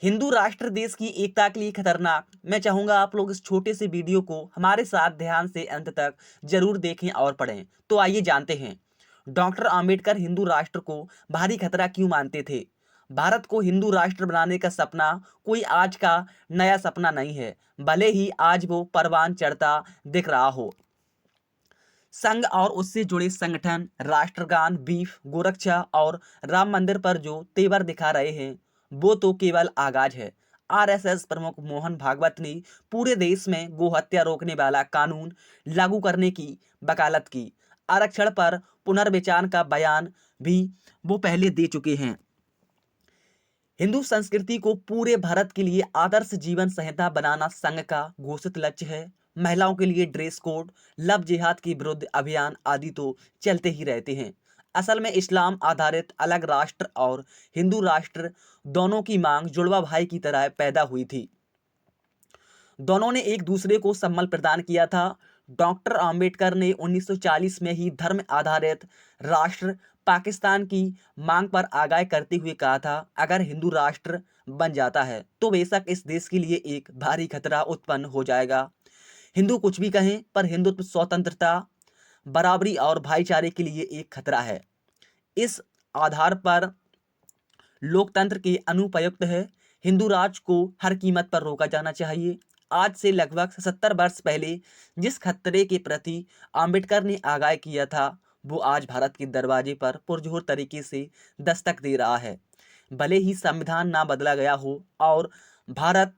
हिंदू राष्ट्र देश की एकता के लिए खतरनाक। मैं चाहूंगा आप लोग इस छोटे से वीडियो को हमारे साथ ध्यान से अंत तक जरूर देखें और पढ़ें। तो आइए जानते हैं, डॉक्टर आम्बेडकर हिंदू राष्ट्र को भारी खतरा क्यों मानते थे। भारत को हिंदू राष्ट्र बनाने का सपना कोई आज का नया सपना नहीं है, भले ही आज वो परवान चढ़ता दिख रहा हो। संघ और उससे जुड़े संगठन राष्ट्रगान, बीफ, गोरक्षा और राम मंदिर पर जो तेवर दिखा रहे हैं, वो तो केवल आगाज है। आरएसएस प्रमुख मोहन भागवत ने पूरे देश में गोहत्या रोकने वाला कानून लागू करने की वकालत की। आरक्षण पर पुनर्विचार का बयान भी वो पहले दे चुके हैं। हिंदू संस्कृति को पूरे भारत के लिए आदर्श जीवन संहिता बनाना संघ का घोषित लक्ष्य है। महिलाओं के लिए ड्रेस कोड, लव जिहाद के विरुद्ध अभियान आदि तो चलते ही रहते हैं। असल में इस्लाम आधारित अलग राष्ट्र और हिंदू राष्ट्र दोनों की मांग जुड़वा भाई की तरह पैदा हुई थी। दोनों ने एक दूसरे को सम्मान प्रदान किया था। डॉक्टर आम्बेडकर ने 1940 में ही धर्म आधारित राष्ट्र पाकिस्तान की मांग पर आगाह करते हुए कहा था, अगर हिंदू राष्ट्र बन जाता है तो बेशक इस देश के लिए एक भारी खतरा उत्पन्न हो जाएगा। हिंदू कुछ भी कहें, पर हिंदुत्व स्वतंत्रता, बराबरी और भाईचारे के लिए एक खतरा है। इस आधार पर लोकतंत्र के अनुपयुक्त है। हिंदू राज को हर कीमत पर रोका जाना चाहिए। आज से लगभग 70 वर्ष पहले जिस खतरे के प्रति आम्बेडकर ने आगाह किया था, वो आज भारत के दरवाजे पर पुरजोर तरीके से दस्तक दे रहा है। भले ही संविधान ना बदला गया हो और भारत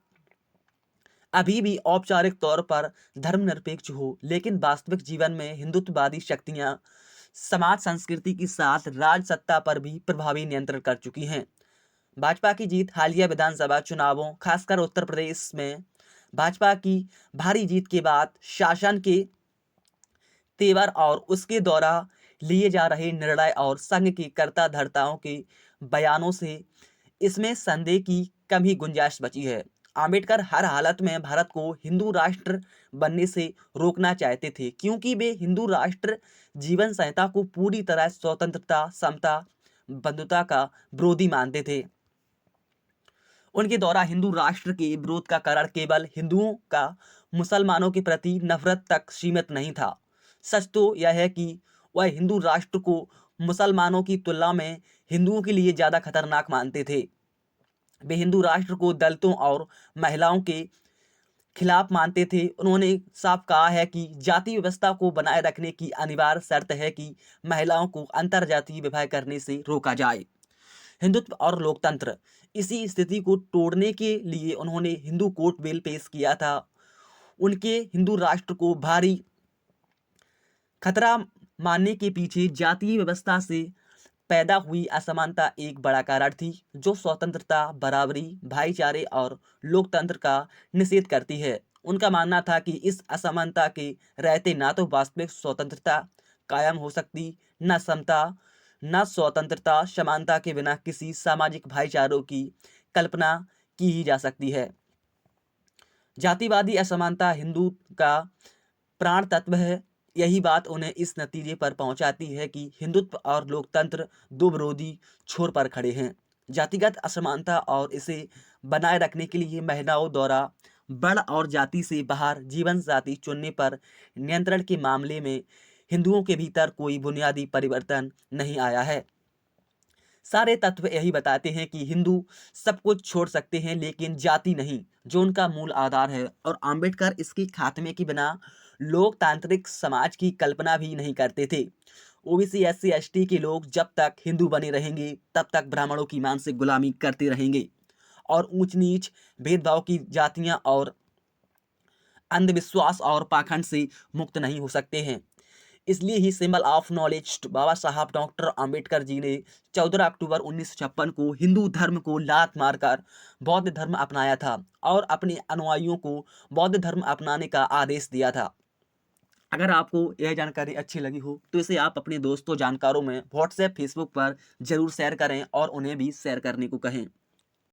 अभी भी औपचारिक तौर पर धर्मनिरपेक्ष हो, लेकिन वास्तविक जीवन में हिंदुत्ववादी शक्तियां समाज संस्कृति के साथ राज सत्ता पर भी प्रभावी नियंत्रण कर चुकी हैं। भाजपा की जीत हालिया विधानसभा चुनावों, खासकर उत्तर प्रदेश में भाजपा की भारी जीत के बाद शासन के तेवर और उसके द्वारा लिए जा रहे निर्णय और संघ की कर्ता धर्ताओं के बयानों से इसमें संदेह की कम ही गुंजाइश बची है। आम्बेडकर हर हालत में भारत को हिंदू राष्ट्र बनने से रोकना चाहते थे, क्योंकि वे हिंदू राष्ट्र जीवन संहिता को पूरी तरह स्वतंत्रता, समता, बंधुता का विरोधी मानते थे। उनके द्वारा हिंदू राष्ट्र के विरोध का कारण केवल हिंदुओं का मुसलमानों के प्रति नफरत तक सीमित नहीं था। सच तो यह है कि वह हिंदू राष्ट्र को मुसलमानों की तुलना में हिंदुओं के लिए ज़्यादा खतरनाक मानते थे। वे हिंदू राष्ट्र को दलितों और महिलाओं के खिलाफ मानते थे। उन्होंने साफ कहा है कि जाति व्यवस्था को बनाए रखने की अनिवार्य शर्त है कि महिलाओं को अंतरजातीय विवाह करने से रोका जाए। हिंदुत्व और लोकतंत्र, इसी स्थिति को तोड़ने के लिए उन्होंने हिंदू कोर्ट बिल पेश किया था। उनके हिंदू राष्ट्र को भारी खतरा मानने के पीछे जातीय व्यवस्था से पैदा हुई असमानता एक बड़ा कारण थी, जो स्वतंत्रता, बराबरी, भाईचारे और लोकतंत्र का निषेध करती है। उनका मानना था कि इस असमानता के रहते ना तो वास्तविक स्वतंत्रता कायम हो सकती, न समता, न स्वतंत्रता, समानता के बिना किसी सामाजिक भाईचारों की कल्पना की ही जा सकती है। जातिवादी असमानता हिंदू का प्राण तत्व है। यही बात उन्हें इस नतीजे पर पहुंचाती है कि हिंदुत्व और लोकतंत्र दो विरोधी छोर पर खड़े हैं। जातिगत असमानता और इसे बनाए रखने के लिए महिलाओं द्वारा बड़ और जाति से बाहर जीवन साथी चुनने पर नियंत्रण के मामले में हिंदुओं के भीतर कोई बुनियादी परिवर्तन नहीं आया है। सारे तत्व यही बताते हैं कि हिंदू सब कुछ छोड़ सकते हैं, लेकिन जाति नहीं, जो उनका मूल आधार है। और आम्बेडकर इसके खात्मे के बिना लोकतांत्रिक समाज की कल्पना भी नहीं करते थे। ओबीसी, एससी, एसटी के लोग जब तक हिंदू बने रहेंगे, तब तक ब्राह्मणों की मानसिक गुलामी करते रहेंगे और ऊंच नीच, भेदभाव की जातियां और अंधविश्वास और पाखंड से मुक्त नहीं हो सकते हैं। इसलिए ही सिंबल ऑफ नॉलेज बाबा साहब डॉक्टर अंबेडकर जी ने 14 अक्टूबर 1956 को हिंदू धर्म को लात मारकर बौद्ध धर्म अपनाया था और अपने अनुयायियों को बौद्ध धर्म अपनाने का आदेश दिया था। अगर आपको यह जानकारी अच्छी लगी हो तो इसे आप अपने दोस्तों, जानकारों में व्हाट्सएप, फेसबुक पर जरूर शेयर करें और उन्हें भी शेयर करने को कहें।